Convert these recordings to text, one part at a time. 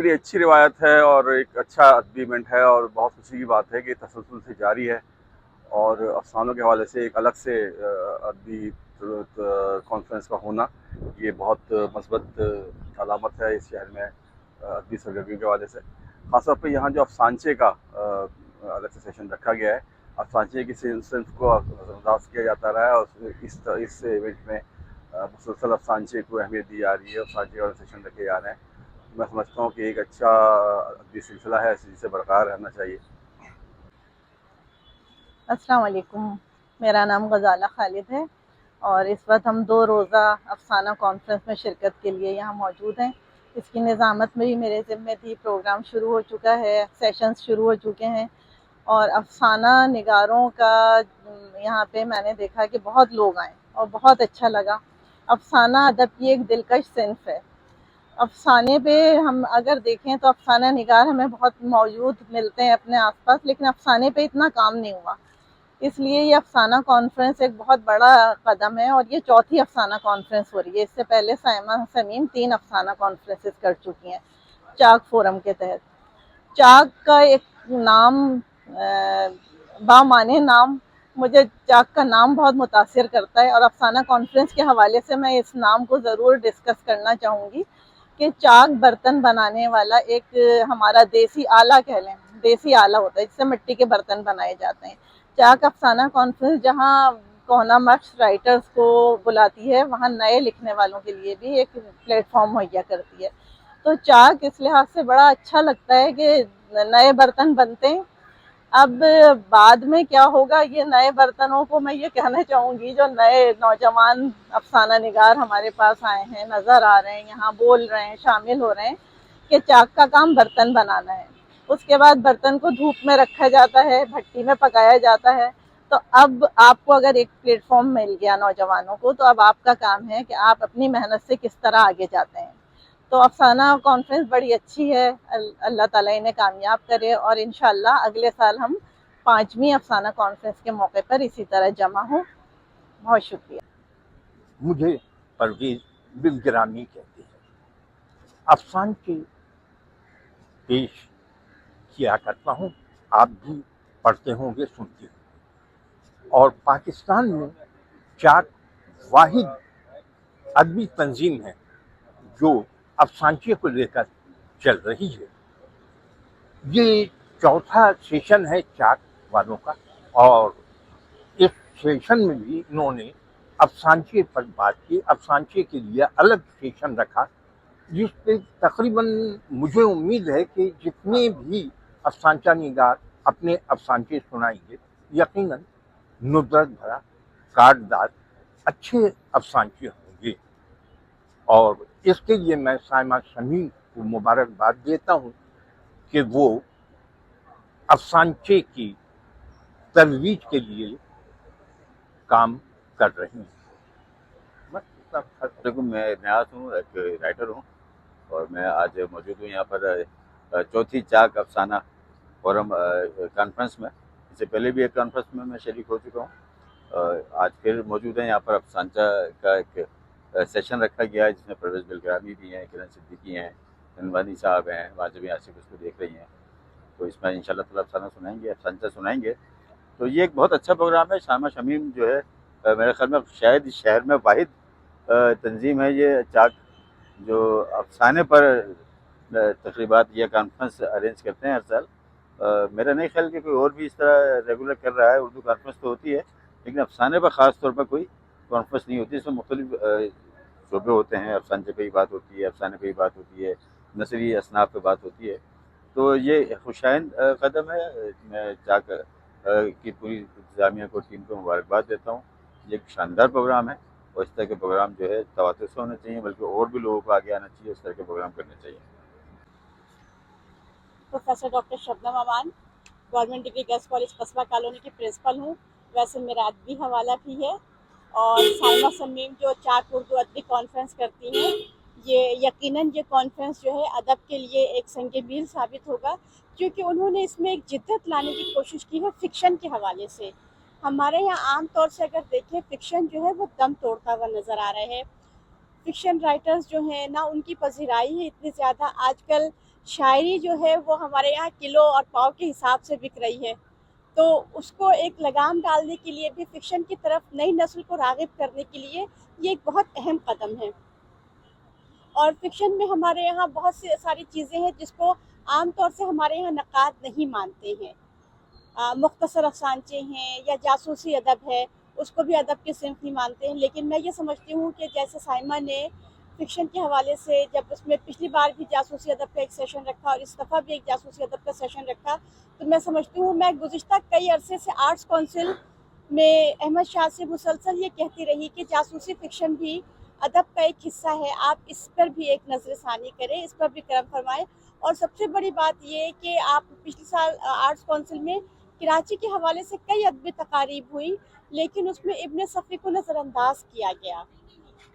बड़ी अच्छी रिवायत है और एक अच्छा अदबी इवेंट है और बहुत खुशी की बात है कि तसलसल से जारी है। और अफसानों के हवाले से एक अलग से अदबी कॉन्फ्रेंस का होना ये बहुत मस्बत अलामत है इस शहर में अदबी सरगर्मियों के हवाले से। ख़ासतौर पर यहाँ जो अफसानचे का अलग से सेशन रखा गया है, अफसानचे की सिंफ को नज़रअंदाज किया जाता रहा है और इस इवेंट में मुसलसल अफसानचे को अहमियत दी जा रही है, अफसानचे वाले सेशन रखे जा रहे हैं। मैं समझता हूँ कि एक अच्छा अदबी सिलसिला है, जिसे बरकरार रहना चाहिए। अस्सलाम वालेकुम, मेरा नाम गज़ाला खालिद है और इस वक्त हम 2 रोज़ा अफसाना कॉन्फ्रेंस में शिरकत के लिए यहाँ मौजूद हैं। इसकी निज़ामत में भी मेरे ज़िम्मे थी। प्रोग्राम शुरू हो चुका है, सेशंस शुरू हो चुके हैं और अफसाना निगारों का यहाँ पे मैंने देखा कि बहुत लोग आए और बहुत अच्छा लगा। अफसाना अदब की एक दिलकश सिन्फ है। अफसाने पे हम अगर देखें तो अफसाना निगार हमें बहुत मौजूद मिलते हैं अपने आसपास, लेकिन अफसाने पे इतना काम नहीं हुआ। इसलिए ये अफसाना कॉन्फ्रेंस एक बहुत बड़ा कदम है और ये चौथी अफसाना कॉन्फ्रेंस हो रही है। इससे पहले साइमा समीम 3 अफसाना कॉन्फ्रेंसेस कर चुकी हैं चाक फोरम के तहत। चाक का एक नाम बामाने नाम, मुझे चाक का नाम बहुत मुतासिर करता है और अफसाना कॉन्फ्रेंस के हवाले से मैं इस नाम को ज़रूर डिस्कस करना चाहूँगी कि चाक बर्तन बनाने वाला एक हमारा देसी आला कह लें, देसी आला होता है जिससे मिट्टी के बर्तन बनाए जाते हैं। चाक अफसाना कॉन्फ्रेंस जहाँ कोना मक्स राइटर्स को बुलाती है, वहाँ नए लिखने वालों के लिए भी एक प्लेटफॉर्म मुहैया करती है। तो चाक इस लिहाज से बड़ा अच्छा लगता है कि नए बर्तन बनते हैं। अब बाद में क्या होगा, ये नए बर्तनों को मैं ये कहना चाहूँगी, जो नए नौजवान अफसाना निगार हमारे पास आए हैं, नज़र आ रहे हैं, यहाँ बोल रहे हैं, शामिल हो रहे हैं कि चाक का काम बर्तन बनाना है। उसके बाद बर्तन को धूप में रखा जाता है, भट्टी में पकाया जाता है। तो अब आपको अगर एक प्लेटफॉर्म मिल गया नौजवानों को, तो अब आपका काम है कि आप अपनी मेहनत से किस तरह आगे जाते हैं। तो अफसाना कॉन्फ्रेंस बड़ी अच्छी है, अल्लाह ताला इन्हें कामयाब करे और इंशाल्लाह अगले साल हम 5वीं अफसाना कॉन्फ्रेंस के मौके पर इसी तरह जमा हों। बहुत शुक्रिया। मुझे परवेज बिलग्रामी कहते हैं। अफसान के पेश किया करता हूँ, आप भी पढ़ते होंगे, सुनते होंगे। और पाकिस्तान में चाक वाहिद अदबी तंजीम है जो अफसानचे को लेकर चल रही है। ये चौथा सेशन है चाक वालों का और इस सेशन में भी इन्होंने अफसानचे पर बात की। अफसानचे के लिए अलग सेशन रखा जिस पे तकरीबन मुझे उम्मीद है कि जितने भी अफसानचा निगार अपने अफसानचे सुनाएंगे, यकीनन नुदरत भरा, काटदार, अच्छे अफसानचे होंगे। और इसके लिए मैं साइमा समीम को मुबारकबाद देता हूँ कि वो अफसानचे की तरवीज के लिए काम कर रही हैं। देखो, मैं न्यास हूँ, एक राइटर हूँ और मैं आज मौजूद हूँ यहाँ पर चौथी चाक अफसाना फोरम कॉन्फ्रेंस में। इससे पहले भी एक कॉन्फ्रेंस में मैं शरीक हो चुका हूँ। आज फिर मौजूद है यहाँ पर अफसानचा का एक सेशन रखा गया है जिसमें परवेज बिलग्रामी भी हैं, किरण सिद्दीकी हैं, ननवानी साहब हैं, वाजबी आसिफ उसको देख रही हैं। तो इसमें इंशाल्लाह ताला अफसाना सुनाएंगे, अफसानचा सुनाएंगे। तो ये एक बहुत अच्छा प्रोग्राम है। साइमा शमीम जो है मेरे ख्याल में शायद शहर में वाहिद तंजीम है ये चाक जो अफसाने पर तकरीबात या कॉन्फ्रेंस अरेंज करते हैं हर साल। मेरा नहीं ख्याल कि कोई और भी इस तरह रेगुलर कर रहा है। उर्दू कॉन्फ्रेंस तो होती है लेकिन अफसाने पर ख़ास तौर पर कोई कॉन्फ्रेंस नहीं होती। इसमें मुख्तलिफ शोबे होते हैं, अफसाने पर ही बात होती है, अफसाने पर ही बात होती है, नसरी असनाफ पर बात होती है। तो ये खुशाइन कदम है। मैं चाक की पूरी इंतज़ामिया को, टीम को मुबारकबाद देता हूँ। ये एक शानदार प्रोग्राम है और इस तरह के प्रोग्राम जो है तवातुर से होने चाहिए, बल्कि और भी लोगों को आगे आना चाहिए, इस तरह के प्रोग्राम करने चाहिए। प्रोफेसर डॉक्टर शबनम अमान, गवर्नमेंट डिग्री गर्ल्स कॉलेज कस्बा कॉलोनी की प्रिंसिपल हूँ। वैसे मेरा अदबी हवाला भी है और साइमा समीम जो चाक उर्दू अदबी कॉन्फ्रेंस करती हैं, ये यकीनन ये कॉन्फ्रेंस जो है अदब के लिए एक संग मील साबित होगा, क्योंकि उन्होंने इसमें एक जिद्दत लाने की कोशिश की है फ़िक्शन के हवाले से। हमारे यहाँ आम तौर से अगर देखें, फ़िक्शन जो है वो दम तोड़ता हुआ नज़र आ रहा है। फ़िक्शन राइटर्स जो हैं ना, उनकी पज़ीराई है इतनी ज़्यादा। आजकल शायरी जो है वो हमारे यहाँ किलो और पाव के हिसाब से बिक रही है, तो उसको एक लगाम डालने के लिए भी फिक्शन की तरफ नई नस्ल को राग़िब करने के लिए ये एक बहुत अहम कदम है। और फिक्शन में हमारे यहाँ बहुत सी सारी चीज़ें हैं जिसको आम तौर से हमारे यहाँ नक़ाद नहीं मानते हैं। मुख्तसर अफसानचे हैं या जासूसी अदब है, उसको भी अदब के सिंफ नहीं मानते हैं। लेकिन मैं ये समझती हूँ कि जैसे साइमा ने फिक्शन के हवाले से जब उसमें पिछली बार भी जासूसी अदब का एक सेशन रखा और इस दफ़ा भी एक जासूसी अदब का सेशन रखा, तो मैं समझती हूँ, मैं गुज़िश्ता कई अरसे से आर्ट्स काउंसिल में अहमद शाह से मुसलसल ये कहती रही कि जासूसी फ़िक्शन भी अदब का एक हिस्सा है, आप इस पर भी एक नज़रसानी करें, इस पर भी करम फरमाएं। और सबसे बड़ी बात ये कि आप पिछले साल आर्ट्स काउंसिल में कराची के हवाले से कई अदबी तकारीब हुई, लेकिन उसमें इब्न सफ़ी को नज़रअंदाज किया गया।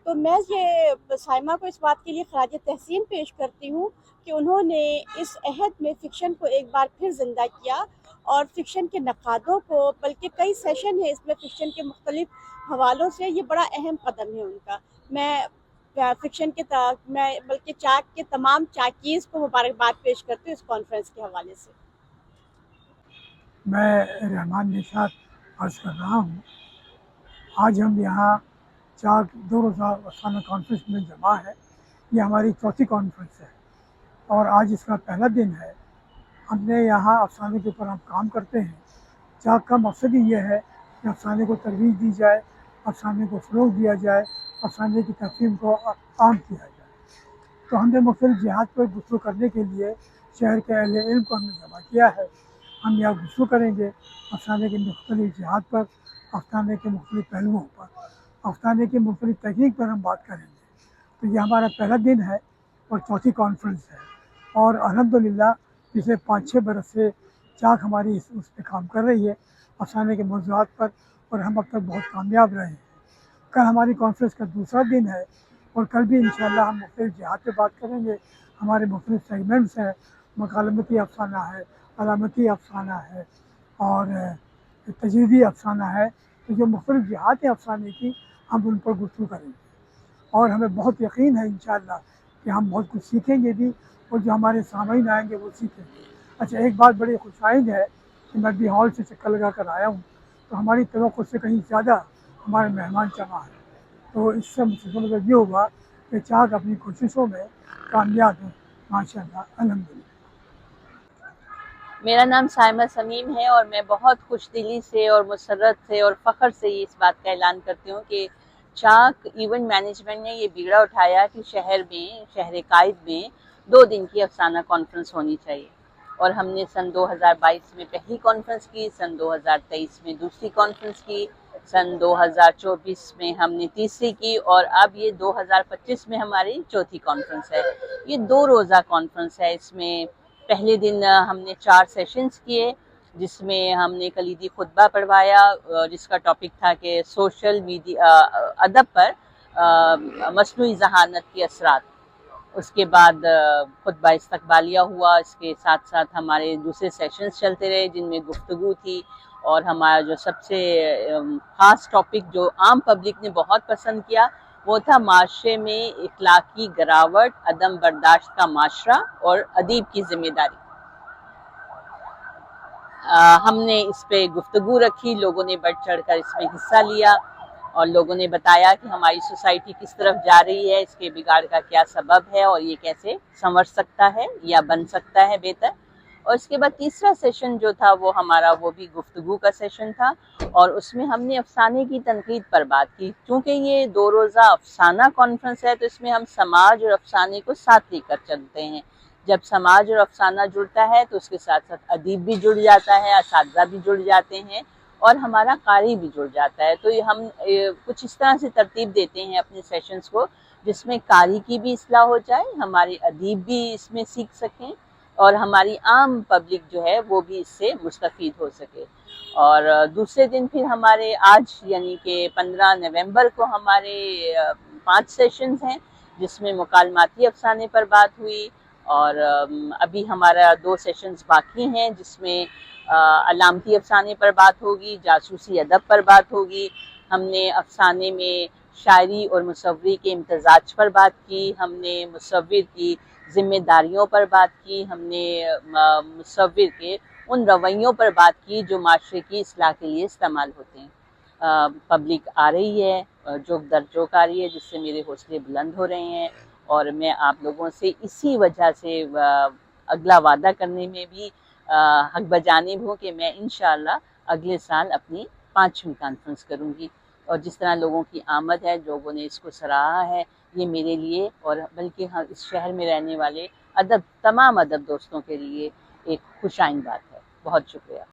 तो मैं ये साइमा को इस बात के लिए खराज तहसीन पेश करती हूँ कि उन्होंने इस अहद में फ़िक्शन को एक बार फिर ज़िंदा किया और फ़िक्शन के नक़ादों को, बल्कि कई सेशन है इसमें फ़िक्शन के मुख्तलिफ हवालों से, ये बड़ा अहम कदम है उनका। मैं फ़िक्शन के मैं बल्कि चाक के तमाम चाकीज़ को मुबारकबाद पेश करती हूँ इस कॉन्फ्रेंस के हवाले से। मैं रहमान निशात अर्ज़ कर रहा हूँ। आज हम यहाँ चाक 2 रोज़ा अफसाना कॉन्फ्रेंस में जमा है। ये हमारी चौथी कॉन्फ्रेंस है और आज इसका पहला दिन है। हमने यहाँ अफसाने के ऊपर हम काम करते हैं। चाक का मकसद ही ये है कि अफसाने को तरवीज दी जाए, अफसाने को फ़रोग़ दिया जाए, अफसाने की तक़सीम को आम किया जाए। तो हमने मुख्तलिफ़ जिहाद पर गुफ्तगू करने के लिए शहर के अहले इल्म को हमने जमा किया है। हम यहाँ गुफ्तगू करेंगे अफसाने के मुख्तलिफ़ जिहाद पर, अफसाने के मुख्तलिफ़ पहलुओं पर, अफसाने की मुख्तलिफ़ तकनीक पर हम बात करेंगे। तो ये हमारा पहला दिन है और चौथी कॉन्फ्रेंस है और अल्हम्दुलिल्लाह पिछले 5-6 बरस से चाक हमारी उस पर काम कर रही है अफसाने के मौज़ूआत पर, और हम अब तक बहुत कामयाब रहे हैं। कल हमारी कॉन्फ्रेंस का दूसरा दिन है और कल भी इंशाअल्लाह हम मुख्तलिफ़ जिहाद पर बात करेंगे। हमारे मुख्तलिफ़ सेगमेंट्स हैं, मकालमती अफसाना है, अलामती अफसाना है और तजरीदी अफसाना है। तो जो मुख्तलिफ़ जिहाद हैं अफसाने की, हम उन पर गुफ्तगू करेंगे और हमें बहुत यकीन है इंशाअल्लाह कि हम बहुत कुछ सीखेंगे भी और जो हमारे सामईन आएंगे वो सीखेंगे। अच्छा, एक बात बड़ी खुशाइंद है कि मैं भी हॉल से चक्कर लगा कर आया हूँ, तो हमारी तवक्कुओं से कहीं ज़्यादा हमारे मेहमान जमा हैं। तो इससे मुझे मतलब ये हुआ कि चाक अपनी कोशिशों में कामयाब है माशाअल्लाह, अल्हम्दुलिल्लाह। मेरा नाम साइमा समीम है और मैं बहुत खुशदिली से और मुसर्रत से और फ़ख्र से इस बात का ऐलान करती हूँ कि चाक इवेंट मैनेजमेंट ने ये बीड़ा उठाया कि शहर कायद में 2 दिन की अफसाना कॉन्फ्रेंस होनी चाहिए। और हमने सन 2022 में पहली कॉन्फ्रेंस की, सन 2023 में दूसरी कॉन्फ्रेंस की, सन 2024 में हमने तीसरी की और अब ये 2025 में हमारी चौथी कॉन्फ्रेंस है। ये 2 रोज़ा कॉन्फ्रेंस है। इसमें पहले दिन हमने 4 सेशंस किए जिसमें हमने कलीदी खुतबा पढ़वाया जिसका टॉपिक था कि सोशल मीडिया अदब पर मसनूई ज़हानत के असरात। उसके बाद खुतबा इस्तकबालिया हुआ। इसके साथ साथ हमारे दूसरे सेशंस चलते रहे जिनमें गुफ्तगू थी और हमारा जो सबसे ख़ास टॉपिक जो आम पब्लिक ने बहुत पसंद किया वो था माशरे में इखलाकी गिरावट, अदम बर्दाश्त का माशरा और अदीब की जिम्मेदारी। हमने इस पे गुफ्तगू रखी, लोगों ने बढ़ चढ़ कर इसमें हिस्सा लिया और लोगों ने बताया कि हमारी सोसाइटी किस तरफ जा रही है, इसके बिगाड़ का क्या सबब है और ये कैसे संवर सकता है या बन सकता है बेहतर। और इसके बाद तीसरा सेशन जो था वो हमारा वो भी गुफ्तगू का सेशन था और उसमें हमने अफसाने की तनकीद पर बात की। क्योंकि ये 2 रोज़ा अफसाना कॉन्फ्रेंस है तो इसमें हम समाज और अफसाने को साथ लेकर चलते हैं। जब समाज और अफसाना जुड़ता है तो उसके साथ साथ अदीब भी जुड़ जाता है, असातिज़ा भी जुड़ जाते हैं और हमारा कारी भी जुड़ जाता है। तो ये हम कुछ इस तरह से तरतीब देते हैं अपने सेशंस को जिसमें कारी की भी इस्लाह हो जाए, हमारे अदीब भी इसमें सीख सकें और हमारी आम पब्लिक जो है वो भी इससे मुस्तफ़ीद हो सके। और दूसरे दिन फिर हमारे आज यानी कि 15 नवंबर को हमारे 5 सेशंस हैं जिसमें मुकालमाती अफसाने पर बात हुई और अभी हमारा 2 सेशंस बाकी हैं जिसमें अलामती अफसाने पर बात होगी, जासूसी अदब पर बात होगी। हमने अफसाने में शायरी और मुसव्वरी के इम्तजाज पर बात की, हमने मुसव्विर की जिम्मेदारियों पर बात की, हमने मुसव्विर के उन रवैयों पर बात की जो माशरे की इस्लाह के लिए इस्तेमाल होते हैं। पब्लिक आ रही है, जोक दर जोक आ रही है, जिससे मेरे हौसले बुलंद हो रहे हैं और मैं आप लोगों से इसी वजह से अगला वादा करने में भी हक बजानिब हूँ कि मैं इंशाअल्लाह अगले साल अपनी 5वीं कॉन्फ्रेंस करूँगी। और जिस तरह लोगों की आमद है, लोगों ने इसको सराहा है, ये मेरे लिए और बल्कि हाँ इस शहर में रहने वाले तमाम अदब दोस्तों के लिए एक खुशाइन बात है। बहुत शुक्रिया।